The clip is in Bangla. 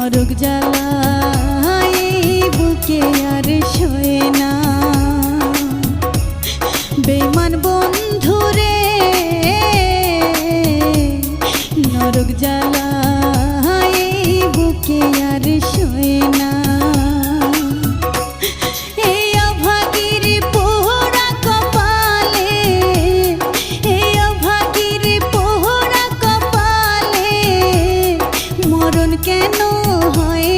নরক জ্বালা বুকে আর শোয় না। বেঈমান বন্ধুরে নরক জ্বালা বুকে আর শোয় না। এই অভাগীর পোহরা কপালে, এই অভাগীর পোহরা কপালে মরণ কেন হয়